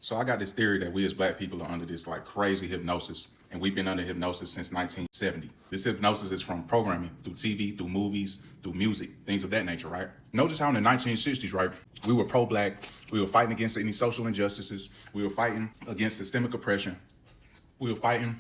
So I got this theory that we as black people are under this like crazy hypnosis, and we've been under hypnosis since 1970. This hypnosis is from programming, through TV, through movies, through music, things of that nature, right? Notice how in the 1960s, right, we were pro-black, we were fighting against any social injustices, we were fighting against systemic oppression, we were fighting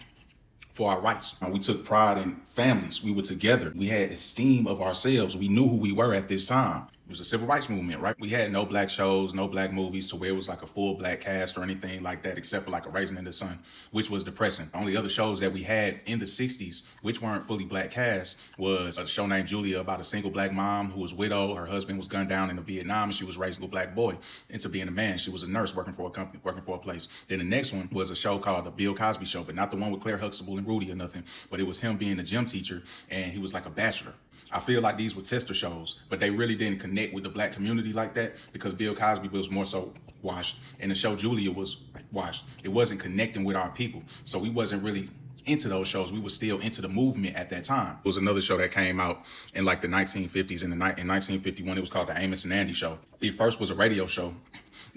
for our rights. We took pride in families. We were together. We had esteem of ourselves. We knew who we were at this time. It was a civil rights movement, right? We had no black shows, no black movies to where it was like a full black cast or anything like that, except for like a Raisin in the Sun, which was depressing. The only other shows that we had in the 60s, which weren't fully black cast, was a show named Julia about a single black mom who was widowed. Her husband was gunned down in Vietnam, and she was raising a black boy into being a man. She was a nurse working for a company, working for a place. Then the next one was a show called The Bill Cosby Show, but not the one with Claire Huxtable and Rudy or nothing, but it was him being a gym teacher, and he was like a bachelor. I feel like these were tester shows, but they really didn't connect with the black community like that because Bill Cosby was more so washed, and the show Julia was washed. It wasn't connecting with our people, so we wasn't really into those shows. We were still into the movement at that time. It was another show that came out in like the 1950s. In 1951, it was called The Amos and Andy Show. It first was a radio show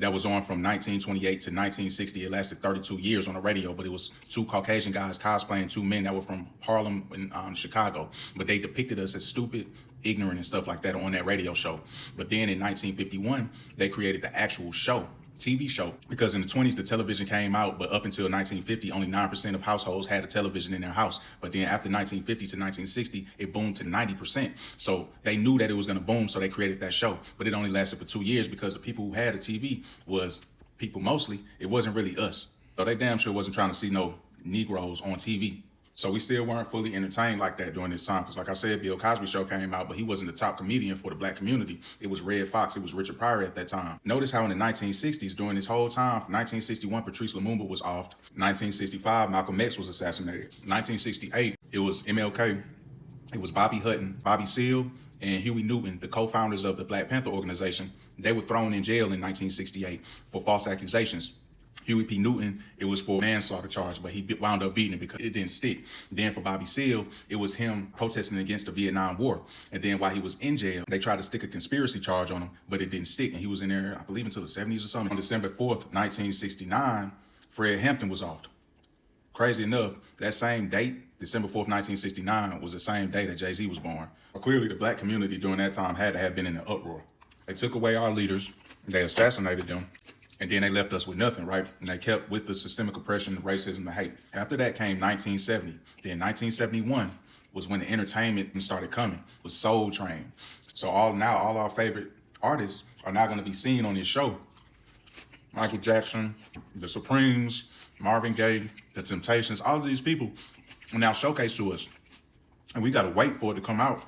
that was on from 1928 to 1960. It lasted 32 years on the radio, but it was two Caucasian guys cosplaying two men that were from Harlem and Chicago. But they depicted us as stupid, ignorant, and stuff like that on that radio show. But then in 1951, they created the actual show, TV show, because in the 20s the television came out, but up until 1950 only 9% of households had a television in their house. But then after 1950 to 1960 it boomed to 90%. So they knew that it was going to boom, so they created that show. But it only lasted for 2 years because the people who had a TV was people mostly. It wasn't really us. So they damn sure wasn't trying to see no Negroes on TV. So we still weren't fully entertained like that during this time. Because like I said, Bill Cosby Show came out, but he wasn't the top comedian for the black community. It was Red Fox, it was Richard Pryor at that time. Notice how in the 1960s, during this whole time, from 1961, Patrice Lumumba was offed. 1965, Malcolm X was assassinated. 1968, it was MLK. It was Bobby Hutton, Bobby Seale, and Huey Newton, the co-founders of the Black Panther organization. They were thrown in jail in 1968 for false accusations. Huey P. Newton, it was for manslaughter charge, but he wound up beating it because it didn't stick. Then for Bobby Seale, it was him protesting against the Vietnam War. And then while he was in jail, they tried to stick a conspiracy charge on him, but it didn't stick. And he was in there, I believe, until the 70s or something. On December 4th, 1969, Fred Hampton was offed. Crazy enough, that same date, December 4th, 1969, was the same day that Jay-Z was born. Clearly, the black community during that time had to have been in an uproar. They took away our leaders, they assassinated them, and then they left us with nothing, right? And they kept with the systemic oppression, the racism, the hate. After that came 1970. Then 1971 was when the entertainment started coming, with Soul Train. So all our favorite artists are now gonna be seen on this show. Michael Jackson, the Supremes, Marvin Gaye, the Temptations, all of these people are now showcased to us. And we gotta wait for it to come out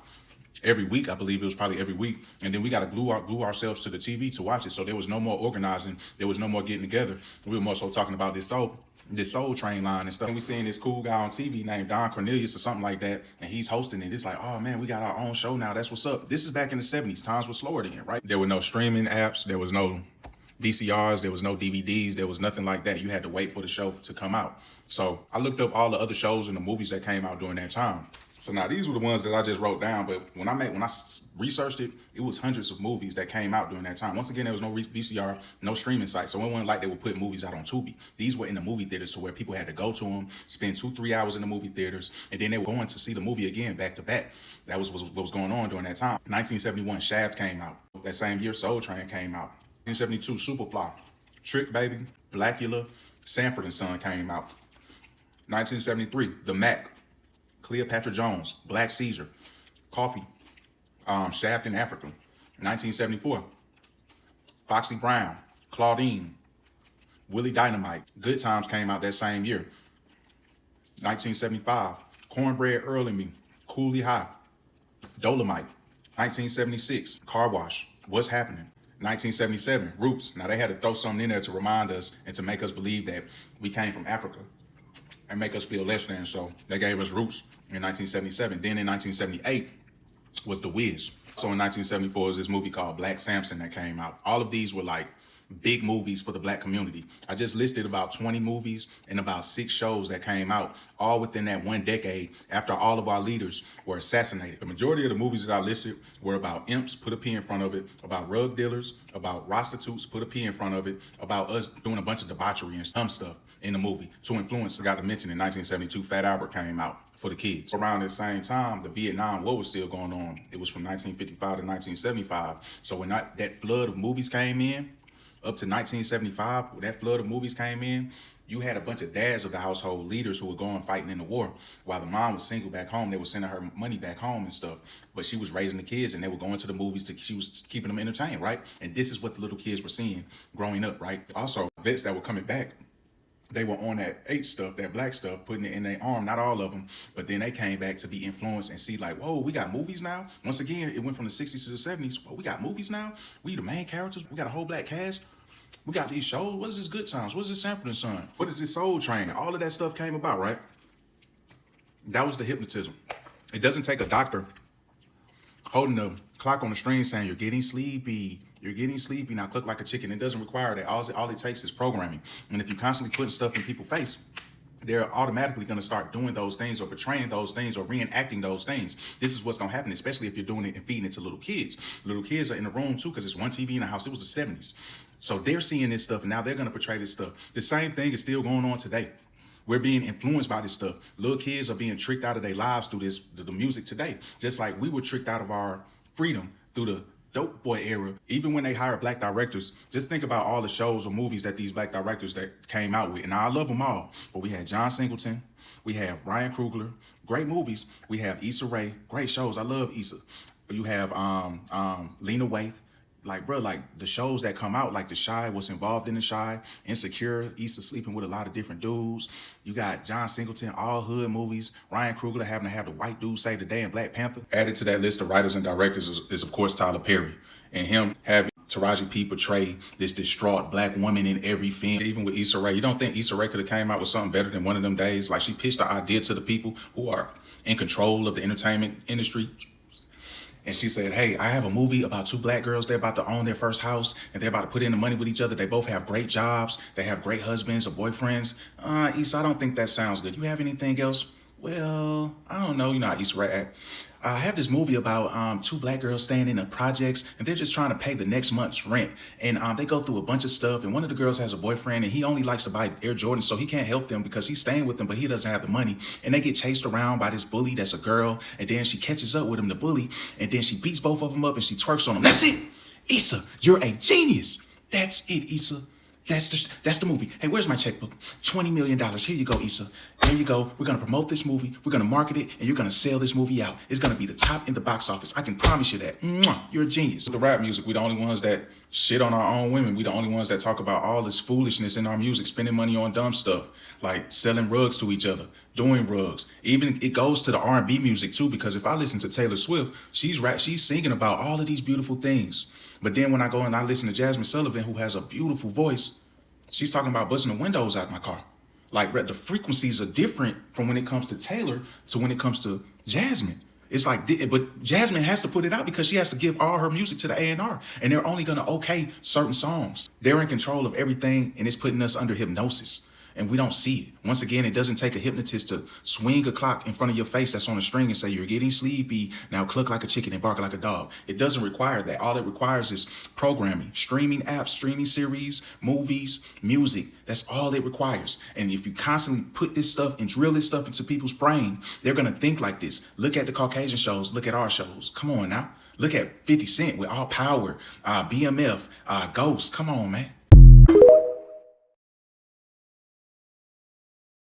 every week. I believe it was probably every week. And then we got to glue ourselves to the TV to watch it. So there was no more organizing. There was no more getting together. We were more so talking about this Soul Train line and stuff. And we seeing this cool guy on TV named Don Cornelius or something like that. And he's hosting it. It's like, oh man, we got our own show now. That's what's up. This is back in the 70s. Times were slower then, right? There were no streaming apps. There was no VCRs. There was no DVDs. There was nothing like that. You had to wait for the show to come out. So I looked up all the other shows and the movies that came out during that time. So now these were the ones that I just wrote down, but when I researched it, it was hundreds of movies that came out during that time. Once again, there was no VCR, no streaming site, so it wasn't like they would put movies out on Tubi. These were in the movie theaters, so where people had to go to them, spend 2-3 hours in the movie theaters, and then they were going to see the movie again back to back. That was what was going on during that time. 1971, Shaft came out. That same year, Soul Train came out. 1972, Superfly, Trick Baby, Blackula, Sanford and Son came out. 1973, The Mac, Cleopatra Jones, Black Caesar, Coffee, Shaft in Africa. 1974, Foxy Brown, Claudine, Willie Dynamite. Good Times came out that same year. 1975, Cornbread Earl and Me, Cooley High, Dolomite. 1976, Car Wash, What's Happening. 1977, Roots. Now they had to throw something in there to remind us and to make us believe that we came from Africa and make us feel less than. So they gave us Roots in 1977. Then in 1978 was The Wiz. So in 1974 was this movie called Black Samson that came out. All of these were like big movies for the black community. I just listed about 20 movies and about 6 shows that came out all within that one decade after all of our leaders were assassinated. The majority of the movies that I listed were about imps, put a P in front of it, about rug dealers, about prostitutes, put a P in front of it, about us doing a bunch of debauchery and dumb stuff in the movie to influence. I got to mention in 1972, Fat Albert came out for the kids. Around the same time, the Vietnam War was still going on. It was from 1955 to 1975. So when that flood of movies came in, up to 1975, when that flood of movies came in, you had a bunch of dads of the household leaders who were going fighting in the war. While the mom was single back home, they were sending her money back home and stuff. But she was raising the kids and they were going to the movies she was keeping them entertained, right? And this is what the little kids were seeing growing up, right? Also, vets that were coming back, they were on that H stuff, that black stuff, putting it in their arm, not all of them, but then they came back to be influenced and see like, whoa, we got movies now? Once again, it went from the 60s to the 70s. Whoa, we got movies now? We the main characters? We got a whole black cast? We got these shows? What is this Good Times? What is this Sanford and Son? What is this Soul Train? All of that stuff came about, right? That was the hypnotism. It doesn't take a doctor holding the clock on the string saying, you're getting sleepy. You're getting sleepy, now click like a chicken. It doesn't require that. All it takes is programming. And if you constantly putting stuff in people's face, they're automatically going to start doing those things or portraying those things or reenacting those things. This is what's going to happen, especially if you're doing it and feeding it to little kids. Little kids are in the room too, because it's one TV in the house. It was the 70s. So they're seeing this stuff and now they're going to portray this stuff. The same thing is still going on today. We're being influenced by this stuff. Little kids are being tricked out of their lives through the music today. Just like we were tricked out of our freedom through the dope boy era. Even when they hire black directors, just think about all the shows or movies that these black directors that came out with. And I love them all, but we had John Singleton, we have Ryan Coogler, great movies. We have Issa Rae, great shows. I love Issa. You have Lena Waithe. Like, bro, like the shows that come out, like The Shy, what's involved in The Shy, Insecure, Issa sleeping with a lot of different dudes. You got John Singleton, all hood movies. Ryan Coogler having to have the white dude save the day in Black Panther. Added to that list of writers and directors is of course, Tyler Perry. And him having Taraji P portray this distraught black woman in every film. Even with Issa Rae, you don't think Issa Rae could have came out with something better than One of Them Days? Like, she pitched the idea to the people who are in control of the entertainment industry. And she said, hey, I have a movie about 2 black girls. They're about to own their first house and they're about to put in the money with each other. They both have great jobs. They have great husbands or boyfriends. Issa, I don't think that sounds good. You have anything else? Well, I don't know. You know how Issa Rae act. I have this movie about 2 black girls staying in the projects and they're just trying to pay the next month's rent. And they go through a bunch of stuff. And one of the girls has a boyfriend and he only likes to buy Air Jordans. So he can't help them because he's staying with them, but he doesn't have the money. And they get chased around by this bully that's a girl. And then she catches up with him, the bully. And then she beats both of them up and she twerks on them. That's it. Issa, you're a genius. That's it, Issa. That's the movie. Hey, where's my checkbook? $20 million. Here you go, Issa. There you go. We're going to promote this movie. We're going to market it. And you're going to sell this movie out. It's going to be the top in the box office. I can promise you that. Mwah, you're a genius. The rap music, we're the only ones that shit on our own women. We're the only ones that talk about all this foolishness in our music, spending money on dumb stuff, like selling rugs to each other, doing rugs. Even it goes to the R&B music too, because if I listen to Taylor Swift, she's singing about all of these beautiful things. But then when I go and I listen to Jasmine Sullivan, who has a beautiful voice, she's talking about busting the windows out of my car. Like, the frequencies are different from when it comes to Taylor to when it comes to Jasmine. It's like, but Jasmine has to put it out because she has to give all her music to the A&R. And they're only going to okay certain songs. They're in control of everything, and it's putting us under hypnosis. And we don't see it. Once again, it doesn't take a hypnotist to swing a clock in front of your face that's on a string and say, you're getting sleepy, now cluck like a chicken and bark like a dog. It doesn't require that. All it requires is programming, streaming apps, streaming series, movies, music. That's all it requires. And if you constantly put this stuff and drill this stuff into people's brain, they're going to think like this. Look at the Caucasian shows. Look at our shows. Come on now. Look at 50 Cent with All Power, BMF, Ghost. Come on, man.